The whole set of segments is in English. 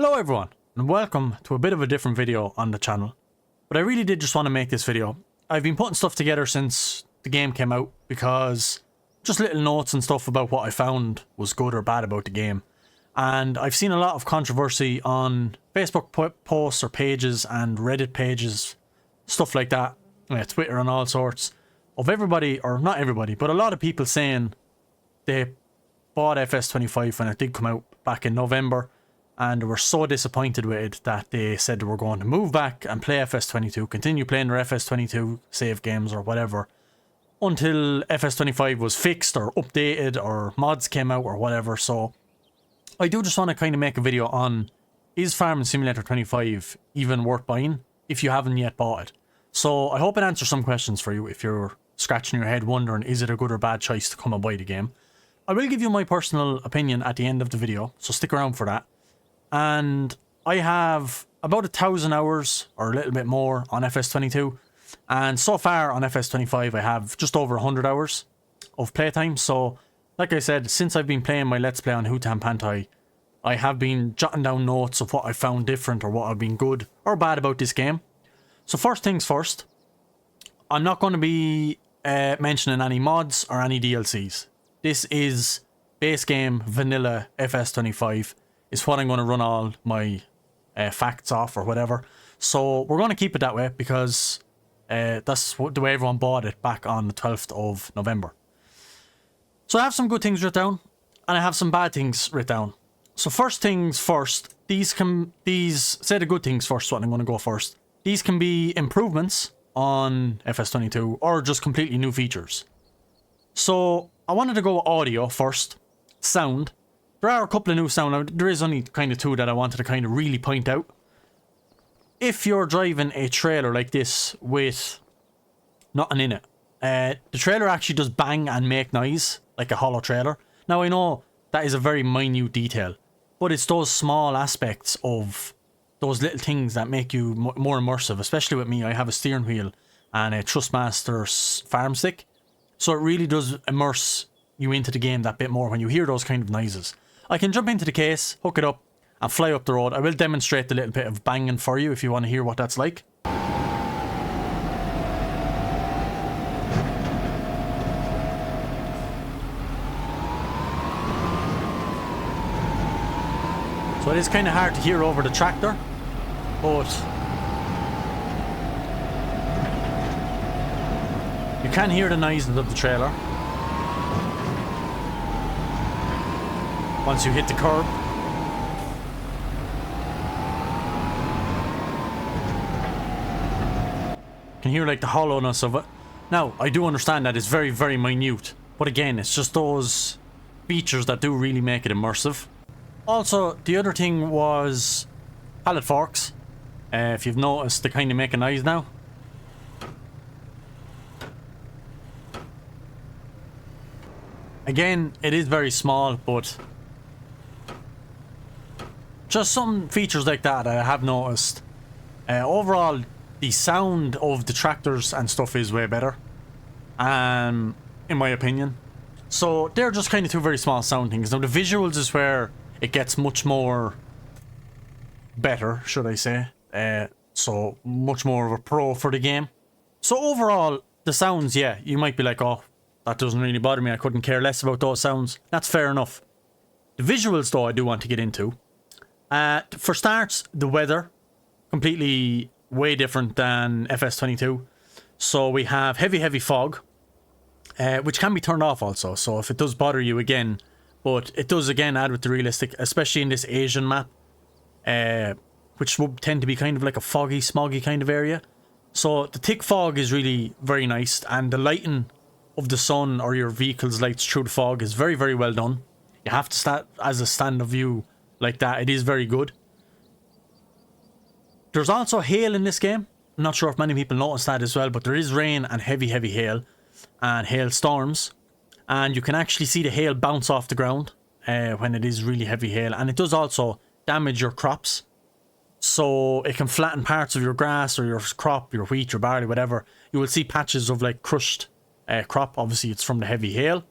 Hello everyone, and welcome to a bit of a different video on the channel. But I really did just want to make this video. I've been putting stuff together since the game came out because just little notes and stuff about what I found was good or bad about the game. And I've seen a lot of controversy on Facebook posts or pages and Reddit pages, stuff like that, Twitter and all sorts, of everybody, or not everybody, but a lot of people saying they bought FS25 when it did come out back in November, and were so disappointed with it that they said they were going to move back and play FS22, continue playing their FS22 save games or whatever, until FS25 was fixed or updated or mods came out or whatever. So I do just want to kind of make a video on, is Farming Simulator 25 even worth buying if you haven't yet bought it? So I hope it answers some questions for you if you're scratching your head wondering, is it a good or bad choice to come and buy the game? I will give you my personal opinion at the end of the video, so stick around for that. And I have about 1,000 hours or a little bit more on FS22, and so far on FS25 I have just over 100 hours of playtime. So like I said, since I've been playing my Let's Play on Hutan Pantai, I have been jotting down notes of what I found different or what have been good or bad about this game. So first things first, I'm not going to be mentioning any mods or any DLCs. This is base game vanilla FS25 is what I'm going to run all my facts off or whatever. So we're going to keep it that way because that's the way everyone bought it back on the 12th of November. So I have some good things written down and I have some bad things written down. So first things first, say the good things first, what I'm going to go first. These can be improvements on FS22 or just completely new features. So I wanted to go audio first. Sound. There are a couple of new sound. There is only kind of two that I wanted to kind of really point out. If you're driving a trailer like this with nothing in it, the trailer actually does bang and make noise like a hollow trailer. Now I know that is a very minute detail, but it's those small aspects of those little things that make you more immersive. Especially with me, I have a steering wheel and a Trustmaster farm stick, so it really does immerse you into the game that bit more when you hear those kind of noises. I can jump into the case, hook it up, and fly up the road. I will demonstrate the little bit of banging for you if you want to hear what that's like. So it is kind of hard to hear over the tractor, but you can hear the noises of the trailer once you hit the curb. You can hear like the hollowness of it. Now, I do understand that it's very, very minute, but again, it's just those features that do really make it immersive. Also, the other thing was pallet forks. If you've noticed, they kind of make a noise now. Again, it is very small, but just some features like that I have noticed. Overall, the sound of the tractors and stuff is way better, in my opinion. So they're just kind of two very small sound things. Now the visuals is where it gets much more better, should I say. So much more of a pro for the game. So overall, the sounds, yeah, you might be like, oh, that doesn't really bother me, I couldn't care less about those sounds. That's fair enough. The visuals though I do want to get into. For starts, the weather, completely way different than FS22. So we have heavy fog, which can be turned off also. So if it does bother you again, but it does again add with the realistic, especially in this Asian map, which would tend to be kind of like a foggy, smoggy kind of area. So the thick fog is really very nice, and the lighting of the sun or your vehicle's lights through the fog is very, very well done. You have to start as a standard view like that. It is very good. There's also hail in this game. I'm not sure if many people noticed that as well, but there is rain and heavy hail and hail storms, and you can actually see the hail bounce off the ground when it is really heavy hail, and it does also damage your crops. So it can flatten parts of your grass or your crop, your wheat, your barley, whatever. You will see patches of like crushed crop. Obviously it's from the heavy hail,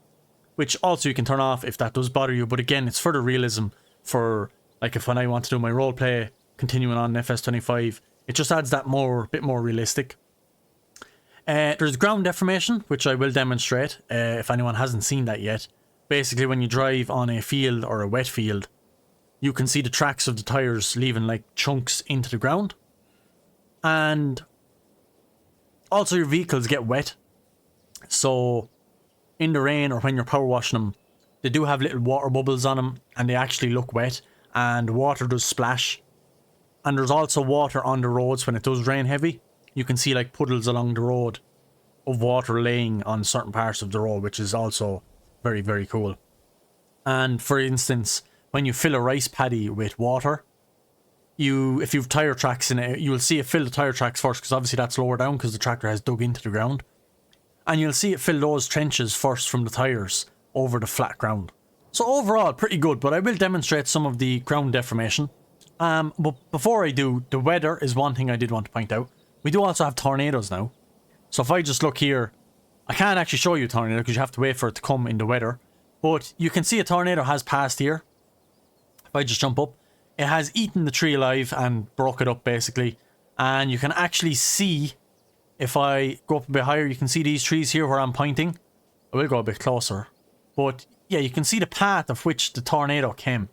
which also you can turn off if that does bother you, but again, it's for the realism, for Like if when I want to do my roleplay, continuing on FS25, it just adds that bit more realistic. There's ground deformation, which I will demonstrate if anyone hasn't seen that yet. Basically, when you drive on a field or a wet field, you can see the tracks of the tires leaving like chunks into the ground. And also your vehicles get wet. So in the rain or when you're power washing them, they do have little water bubbles on them and they actually look wet, and water does splash. And there's also water on the roads when it does rain heavy. You can see like puddles along the road of water laying on certain parts of the road, which is also very, very cool. And for instance, when you fill a rice paddy with water, if you've tire tracks in it, you'll see it fill the tire tracks first, because obviously that's lower down because the tractor has dug into the ground. And you'll see it fill those trenches first from the tires over the flat ground. So overall, pretty good, but I will demonstrate some of the ground deformation. But before I do, the weather is one thing I did want to point out. We do also have tornadoes now. So if I just look here, I can't actually show you a tornado because you have to wait for it to come in the weather. But you can see a tornado has passed here. If I just jump up, it has eaten the tree alive and broke it up basically. And you can actually see, if I go up a bit higher, you can see these trees here where I'm pointing. I will go a bit closer. But yeah, you can see the path of which the tornado came.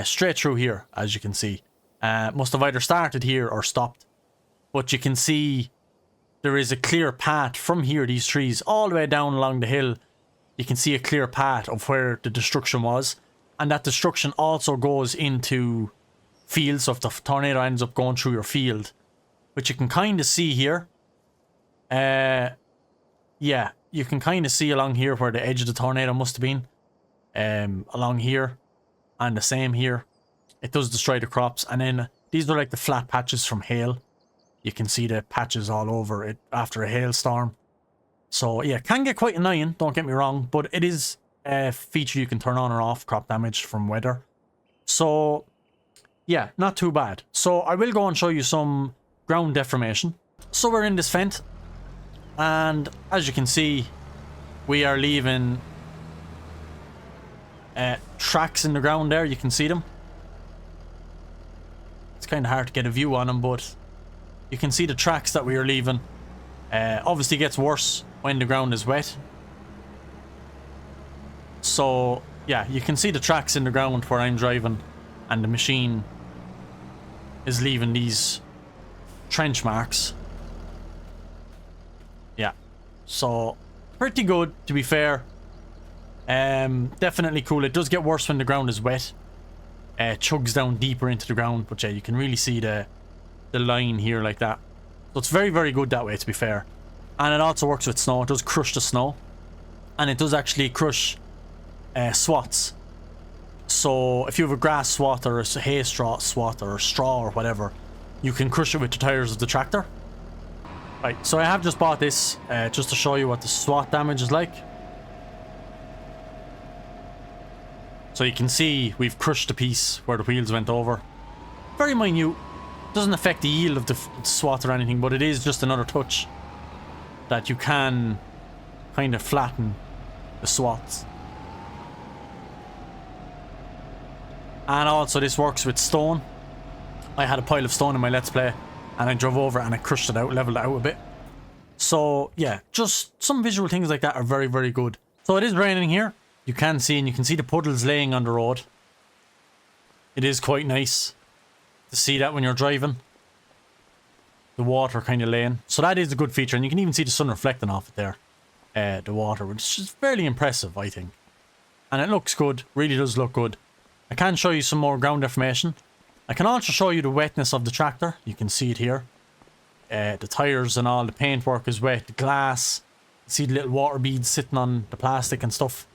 Straight through here, as you can see. Must have either started here or stopped. But you can see there is a clear path from here, these trees, all the way down along the hill. You can see a clear path of where the destruction was. And that destruction also goes into fields. So if the tornado ends up going through your field, which you can kind of see here. Yeah, you can kind of see along here where the edge of the tornado must have been. Along here. And the same here. It does destroy the crops. And then these are like the flat patches from hail. You can see the patches all over it after a hailstorm. So yeah, can get quite annoying, don't get me wrong. But it is a feature you can turn on or off, crop damage from weather. So yeah, not too bad. So I will go and show you some ground deformation. So we're in this vent. And as you can see, we are leaving tracks in the ground there. You can see them. It's kind of hard to get a view on them, but you can see the tracks that we are leaving. Obviously gets worse when the ground is wet. So yeah, you can see the tracks in the ground where I'm driving, and the machine is leaving these trench marks. Yeah, so pretty good, to be fair. Definitely cool. It does get worse when the ground is wet. Chugs down deeper into the ground, but yeah, you can really see the line here like that. So it's very, very good that way, to be fair. And it also works with snow. It does crush the snow, and it does actually crush swats. So if you have a grass swat or a hay swat or a straw or whatever, you can crush it with the tires of the tractor. Right, so I have just bought this just to show you what the swat damage is like. So you can see we've crushed the piece where the wheels went over. Very minute. Doesn't affect the yield of the swat or anything, but it is just another touch that you can kind of flatten the swats. And also this works with stone. I had a pile of stone in my Let's Play, and I drove over and I crushed it out, leveled it out a bit. So yeah, just some visual things like that are very, very good. So it is raining here. You can see, and you can see the puddles laying on the road. It is quite nice to see that when you're driving. The water kind of laying. So that is a good feature, and you can even see the sun reflecting off it there. The water, which is fairly impressive, I think. And it looks good, really does look good. I can show you some more ground deformation. I can also show you the wetness of the tractor. You can see it here. The tires and all, the paintwork is wet, the glass. You see the little water beads sitting on the plastic and stuff.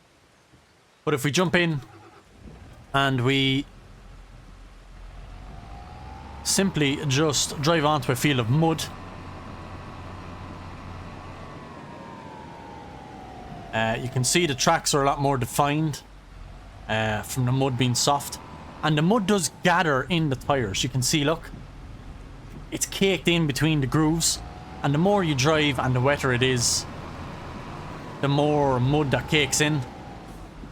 But if we jump in and we simply just drive onto a field of mud, you can see the tracks are a lot more defined from the mud being soft. And the mud does gather in the tires. You can see, look, it's caked in between the grooves. And the more you drive and the wetter it is, the more mud that cakes in.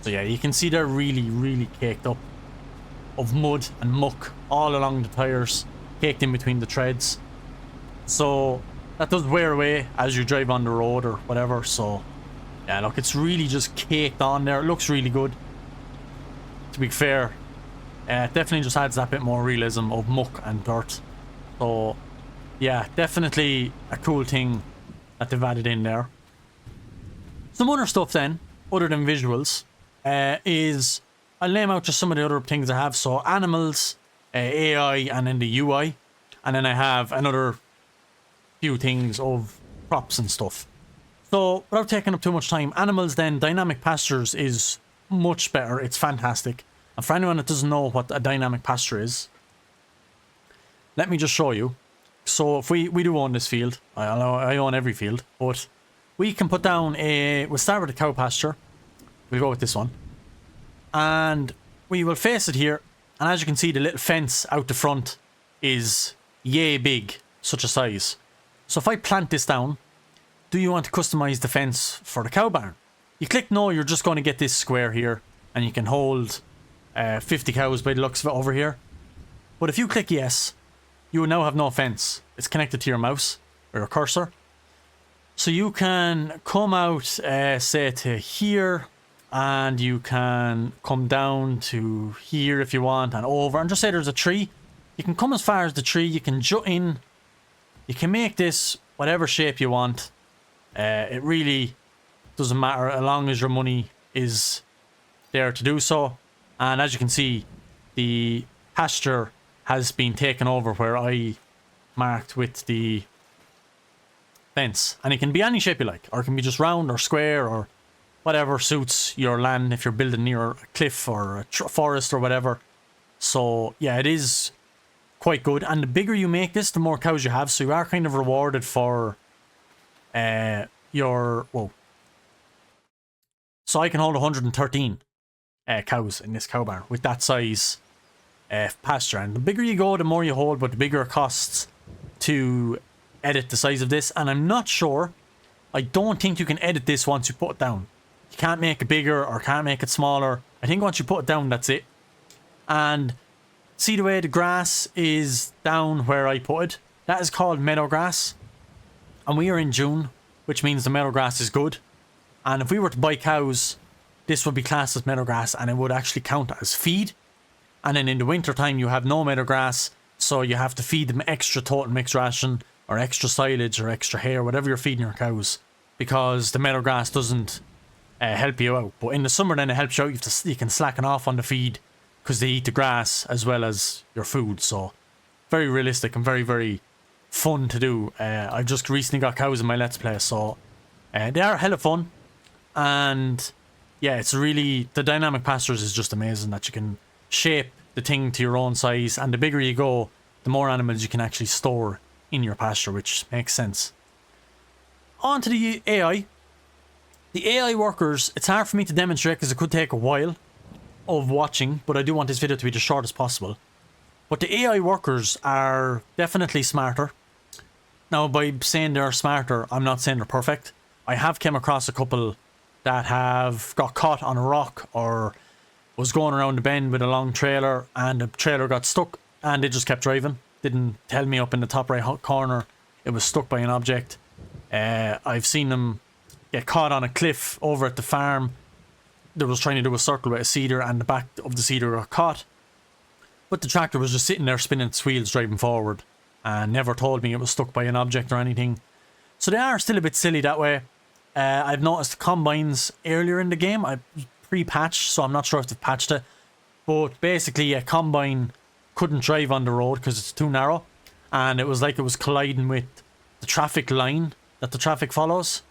So yeah, you can see they're really, really caked up. of mud and muck all along the tires, caked in between the treads. So that does wear away as you drive on the road or whatever. So yeah, look, it's really just caked on there. It looks really good, to be fair. It definitely just adds that bit more realism of muck and dirt. So yeah, definitely a cool thing that they've added in there. Some other stuff then, other than visuals, is I'll name out just some of the other things I have. So animals, AI, and then the UI. And then I have another few things of props and stuff. So without taking up too much time, animals then, dynamic pastures is much better. It's fantastic. And for anyone that doesn't know what a dynamic pasture is, let me just show you. So if we do own this field, I own every field, but we can put down we'll start with a cow pasture. We'll go with this one. And we will face it here. And as you can see, the little fence out the front is yay big, such a size. So if I plant this down, do you want to customize the fence for the cow barn? You click no, you're just going to get this square here. And you can hold 50 cows by the looks of it over here. But if you click yes, you will now have no fence. It's connected to your mouse or your cursor. So you can come out, say to here, and you can come down to here if you want, and over, and just say there's a tree. You can come as far as the tree, you can jut in, you can make this whatever shape you want. It really doesn't matter as long as your money is there to do so. And as you can see, the pasture has been taken over where I marked with the fence. And it can be any shape you like, or it can be just round or square or whatever suits your land if you're building near a cliff or a forest or whatever. So yeah, it is quite good. And the bigger you make this, the more cows you have. So you are kind of rewarded for your... Whoa. So I can hold 113 cows in this cow barn with that size pasture. And the bigger you go, the more you hold, but the bigger it costs to edit the size of this. And I'm not sure, I don't think you can edit this once you put it down. You can't make it bigger or can't make it smaller. I think once you put it down, that's it. And see the way the grass is down where I put it? That is called meadow grass. And we are in June, which means the meadow grass is good. And if we were to buy cows, this would be classed as meadow grass and it would actually count as feed. And then in the winter time, you have no meadow grass, so you have to feed them extra total mixed ration or extra silage or extra hay or whatever you're feeding your cows, because the meadow grass doesn't help you out. But in the summer, then it helps you out. You can slacken off on the feed because they eat the grass as well as your food. So very realistic and very, very fun to do. I've just recently got cows in my Let's Play, so they are hella fun. And yeah, it's really, the dynamic pastures is just amazing that you can shape the thing to your own size, and the bigger you go, the more animals you can actually store in your pasture, which makes sense. On to the AI. The AI workers, it's hard for me to demonstrate because it could take a while of watching, but I do want this video to be as short as possible. But the AI workers are definitely smarter. Now, by saying they're smarter, I'm not saying they're perfect. I have come across a couple that have got caught on a rock or was going around the bend with a long trailer and the trailer got stuck and they just kept driving. Didn't tell me up in the top right corner it was stuck by an object. I've seen them get caught on a cliff over at the farm. They was trying to do a circle with a cedar and the back of the cedar got caught. But the tractor was just sitting there spinning its wheels driving forward and never told me it was stuck by an object or anything. So they are still a bit silly that way. I've noticed the combines earlier in the game. I pre-patched, so I'm not sure if they've patched it. But basically a combine couldn't drive on the road because it's too narrow. And it was like it was colliding with the traffic line that the traffic follows.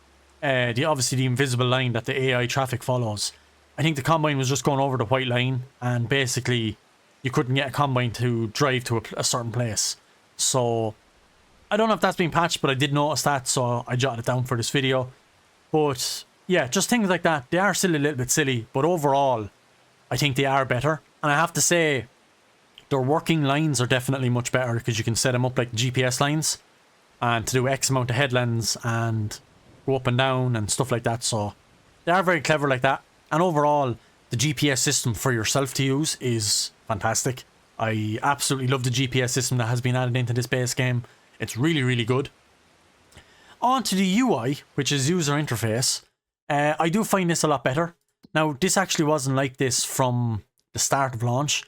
Obviously the invisible line that the AI traffic follows. I think the combine was just going over the white line and basically you couldn't get a combine to drive to a certain place. So I don't know if that's been patched, but I did notice that, so I jotted it down for this video. But yeah, just things like that. They are still a little bit silly, but overall I think they are better. And I have to say their working lines are definitely much better because you can set them up like GPS lines and to do X amount of headlands and go up and down and stuff like that. So they are very clever like that. And overall, The GPS system for yourself to use is fantastic. I absolutely love the GPS system that has been added into this base game. It's really, really good. On to the UI, which is user interface. I do find this a lot better. Now, this actually wasn't like this from the start of launch,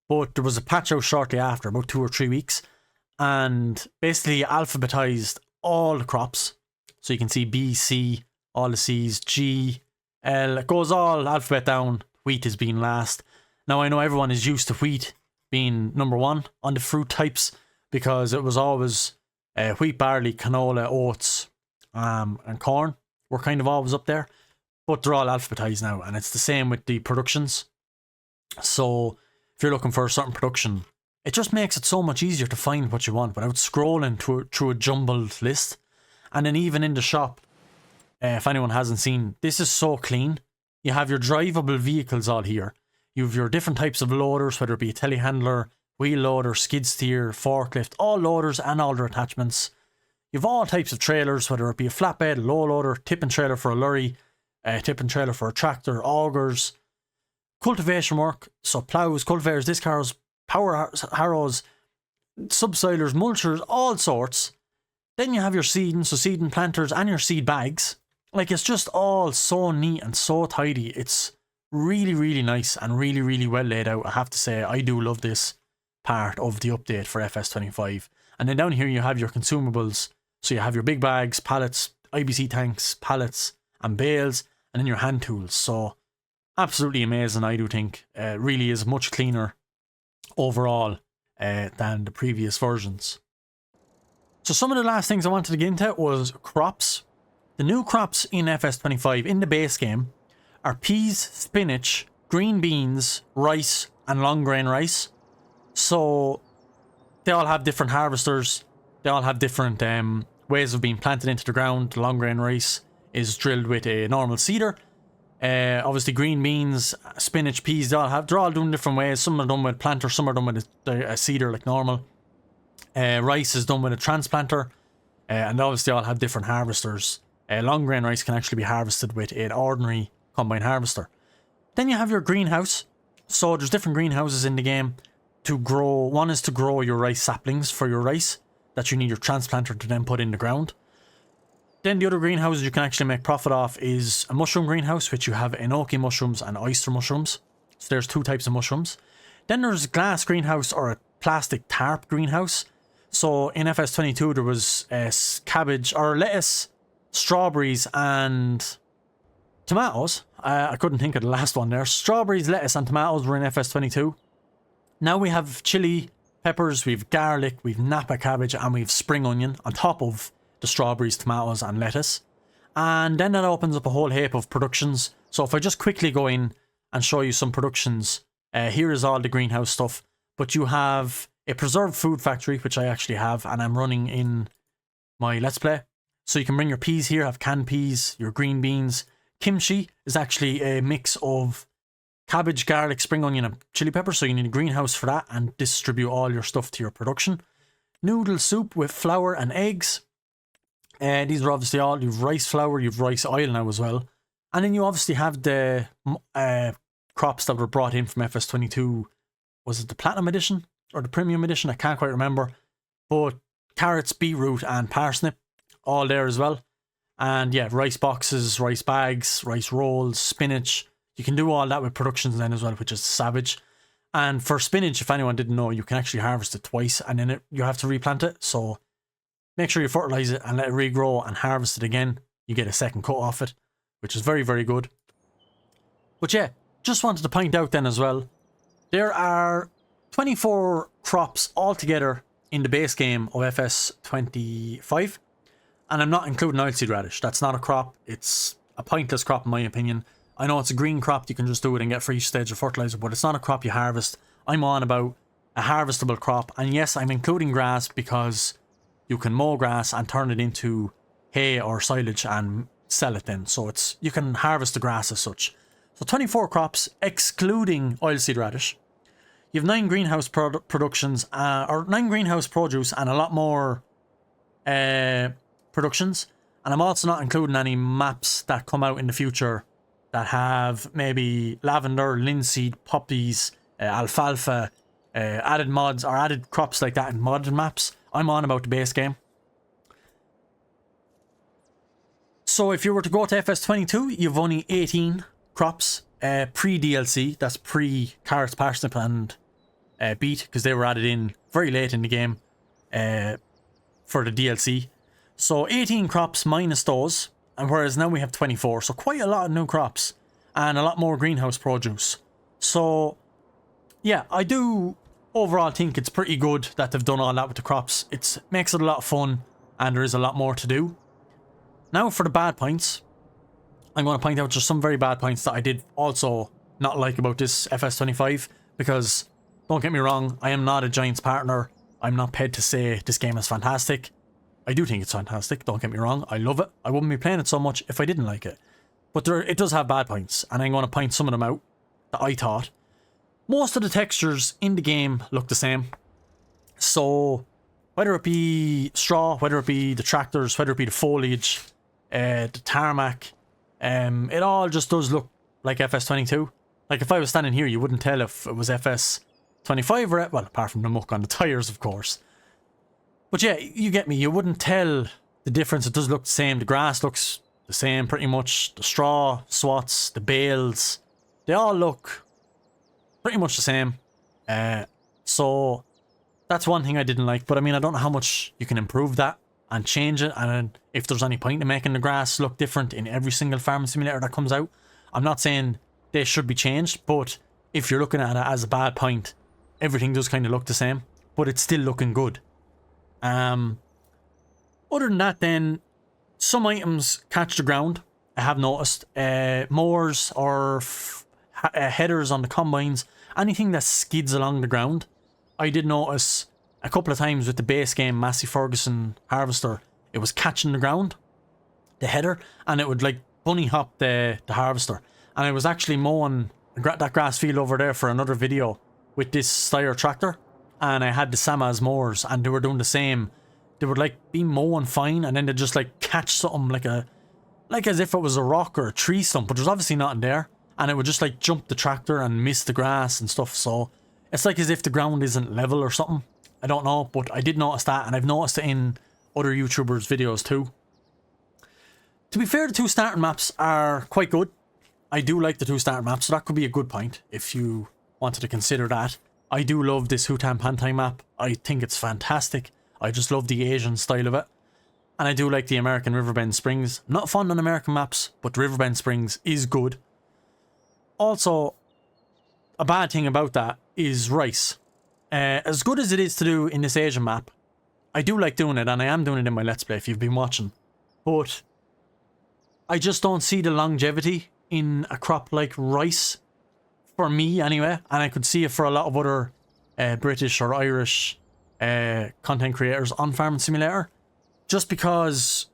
but there was a patch out shortly after, about 2 or 3 weeks, and basically alphabetized all the crops. So you can see B, C, all the C's, G, L, it goes all alphabet down. Wheat is being last. Now, I know everyone is used to wheat being number 1 on the fruit types, because it was always wheat, barley, canola, oats, and corn were kind of always up there. But they're all alphabetized now, and it's the same with the productions. So if you're looking for a certain production, it just makes it so much easier to find what you want without scrolling through a jumbled list. And then even in the shop, if anyone hasn't seen, this is so clean. You have your drivable vehicles all here. You have your different types of loaders, whether it be a telehandler, wheel loader, skid steer, forklift, all loaders and all their attachments. You have all types of trailers, whether it be a flatbed, a low loader, tipping trailer for a lorry, a tipping trailer for a tractor, augers, cultivation work, so ploughs, cultivators, disc harrows, power harrows, subsoilers, mulchers, all sorts. Then you have your seeding, so seeding planters and your seed bags. Like, it's just all so neat and so tidy. It's really, really nice and really, really well laid out. I have to say, I do love this part of the update for FS25. And then down here you have your consumables. So you have your big bags, pallets, IBC tanks, pallets and bales, and then your hand tools. So absolutely amazing, I do think. Really is much cleaner overall than the previous versions. So some of the last things I wanted to get into was crops. The new crops in FS25 in the base game are peas, spinach, green beans, rice, and long grain rice. So they all have different harvesters. They all have different ways of being planted into the ground. The long grain rice is drilled with a normal seeder. Obviously green beans, spinach, peas, they're all doing different ways. Some are done with planter, some are done with a seeder like normal. Rice is done with a transplanter, and obviously all have different harvesters. Long grain rice can actually be harvested with an ordinary combine harvester. Then you have your greenhouse. So there's different greenhouses in the game to grow. One is to grow your rice saplings for your rice that you need your transplanter to then put in the ground. Then the other greenhouses you can actually make profit off is a mushroom greenhouse, which you have enoki mushrooms and oyster mushrooms. So there's 2 types of mushrooms. Then there's a glass greenhouse or a plastic tarp greenhouse. So in FS22 there was cabbage or lettuce, strawberries and tomatoes. I couldn't think of the last one there. Strawberries, lettuce and tomatoes were in FS22. Now we have chili peppers, we have garlic, we have napa cabbage and we have spring onion on top of the strawberries, tomatoes and lettuce. And then that opens up a whole heap of productions. So if I just quickly go in and show you some productions, here is all the greenhouse stuff. But you have a preserved food factory, which I actually have, and I'm running in my Let's Play. So you can bring your peas here, have canned peas, your green beans. Kimchi is actually a mix of cabbage, garlic, spring onion and chili pepper, so you need a greenhouse for that and distribute all your stuff to your production. Noodle soup with flour and eggs. These are obviously all, you've rice flour, you've rice oil now as well. And then you obviously have the crops that were brought in from FS22. Was it the Platinum Edition or the Premium Edition? I can't quite remember. But carrots, beetroot and parsnip, all there as well. And yeah, rice boxes, rice bags, rice rolls, spinach. You can do all that with productions then as well, which is savage. And for spinach, if anyone didn't know, you can actually harvest it twice and then you have to replant it. So make sure you fertilize it and let it regrow and harvest it again. You get a second cut off it, which is very, very good. But yeah, just wanted to point out then as well, there are 24 crops altogether in the base game of FS25. And I'm not including oilseed radish. That's not a crop. It's a pointless crop in my opinion. I know it's a green crop, you can just do it and get free stage of fertilizer, but it's not a crop you harvest. I'm on about a harvestable crop. And yes, I'm including grass because you can mow grass and turn it into hay or silage and sell it then. So it's, you can harvest the grass as such. So 24 crops excluding oilseed radish. You have 9 greenhouse productions, or 9 greenhouse produce and a lot more productions. And I'm also not including any maps that come out in the future that have maybe lavender, linseed, poppies, alfalfa, added mods or added crops like that in modded maps. I'm on about the base game. So if you were to go to FS22, you've only 18 crops pre-DLC. That's pre-carrots, parsnip and beet, because they were added in very late in the game for the DLC. So 18 crops minus those, and whereas now we have 24. So quite a lot of new crops and a lot more greenhouse produce. So yeah, I do overall think it's pretty good that they've done all that with the crops. It makes it a lot of fun and there is a lot more to do. Now for the bad points. I'm going to point out just some very bad points that I did also not like about this FS25, because don't get me wrong, I am not a Giants partner. I'm not paid to say this game is fantastic. I do think it's fantastic, don't get me wrong. I love it. I wouldn't be playing it so much if I didn't like it. But it does have bad points, and I'm going to point some of them out that I thought. Most of the textures in the game look the same. So whether it be straw, whether it be the tractors, whether it be the foliage, the tarmac, it all just does look like FS22. Like if I was standing here, you wouldn't tell if it was FS25 or, well, apart from the muck on the tires, of course. But yeah, you get me. You wouldn't tell the difference. It does look the same. The grass looks the same pretty much. The straw, swats, the bales, they all look pretty much the same. So that's one thing I didn't like. But I mean, I don't know how much you can improve that and change it, and if there's any point in making the grass look different in every single farming simulator that comes out. I'm not saying they should be changed, but if you're looking at it as a bad point, everything does kind of look the same, but it's still looking good. Other than that, then some items catch the ground. I have noticed mowers or headers on the combines, anything that skids along the ground. I did notice a couple of times with the base game Massey Ferguson harvester, it was catching the ground, the header, and it would like bunny hop the harvester. And I was actually mowing that grass field over there for another video with this Steyr tractor, and I had the Samaz mowers, and they were doing the same. They would like be mowing fine, and then they'd just like catch something like as if it was a rock or a tree stump, but there's obviously nothing there, and it would just like jump the tractor and miss the grass and stuff. So it's like as if the ground isn't level or something. I don't know, but I did notice that, and I've noticed it in other YouTubers' videos too. To be fair, the two starting maps are quite good. I do like the two starting maps, so that could be a good point if you wanted to consider that. I do love this Hutan Pantai map. I think it's fantastic. I just love the Asian style of it. And I do like the American Riverbend Springs. I'm not fond on American maps, but Riverbend Springs is good. Also, a bad thing about that is rice. As good as it is to do in this Asian map, I do like doing it, and I am doing it in my Let's Play if you've been watching. But I just don't see the longevity in a crop like rice, for me anyway, and I could see it for a lot of other British or Irish content creators on Farming Simulator. Just because,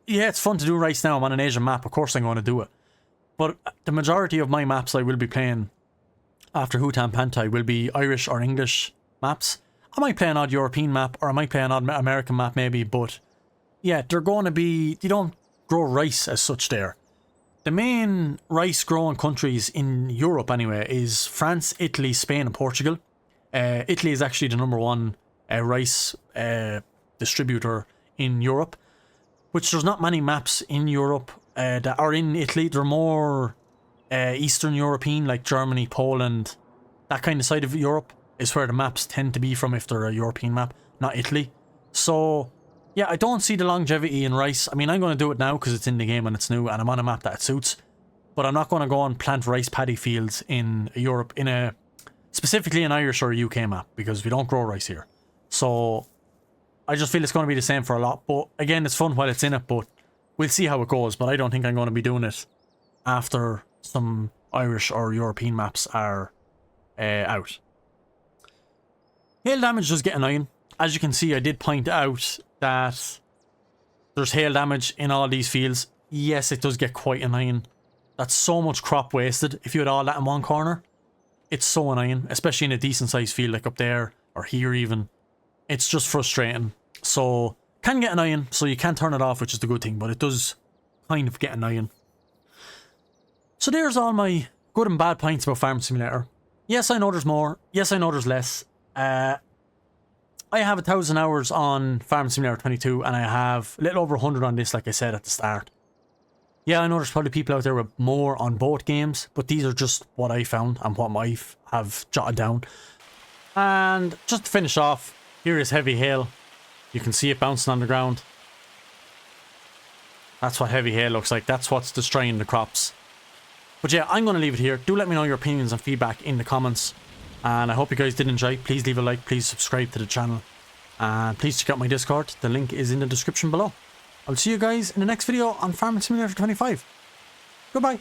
yeah, it's fun to do rice now. I'm on an Asian map, of course I'm going to do it. But the majority of my maps I will be playing after Hutan Pantai will be Irish or English maps. I might play an odd European map, or I might play an odd American map maybe, but yeah, they're going to be, you don't grow rice as such there. The main rice growing countries in Europe anyway is France, Italy, Spain and Portugal. Italy is actually the #1 rice distributor in Europe, which there's not many maps in Europe that are in Italy. They're more Eastern European, like Germany, Poland, that kind of side of Europe is where the maps tend to be from if they're a European map, not Italy. So yeah, I don't see the longevity in rice. I mean, I'm going to do it now because it's in the game and it's new and I'm on a map that it suits, but I'm not going to go and plant rice paddy fields in Europe, specifically an Irish or a UK map, because we don't grow rice here. So I just feel it's going to be the same for a lot, but again, it's fun while it's in it, but we'll see how it goes. But I don't think I'm going to be doing it after some Irish or European maps are out. Hail damage does get annoying. As you can see, I did point out that there's hail damage in all these fields. Yes, it does get quite annoying. That's so much crop wasted if you had all that in one corner. It's so annoying, especially in a decent sized field like up there or here even. It's just frustrating. So, can get annoying, so you can turn it off, which is the good thing, but it does kind of get annoying. So there's all my good and bad points about Farm Simulator. Yes, I know there's more. Yes, I know there's less. I have 1,000 hours on Farm Simulator 22 and I have a little over 100 on this, like I said at the start. Yeah, I know there's probably people out there with more on both games, but these are just what I found and what I have jotted down. And just to finish off, here is Heavy Hail. You can see it bouncing on the ground. That's what Heavy Hail looks like. That's what's destroying the crops. But yeah, I'm going to leave it here. Do let me know your opinions and feedback in the comments. And I hope you guys did enjoy. Please leave a like. Please subscribe to the channel. And please check out my Discord. The link is in the description below. I'll see you guys in the next video on Farming Simulator 25. Goodbye.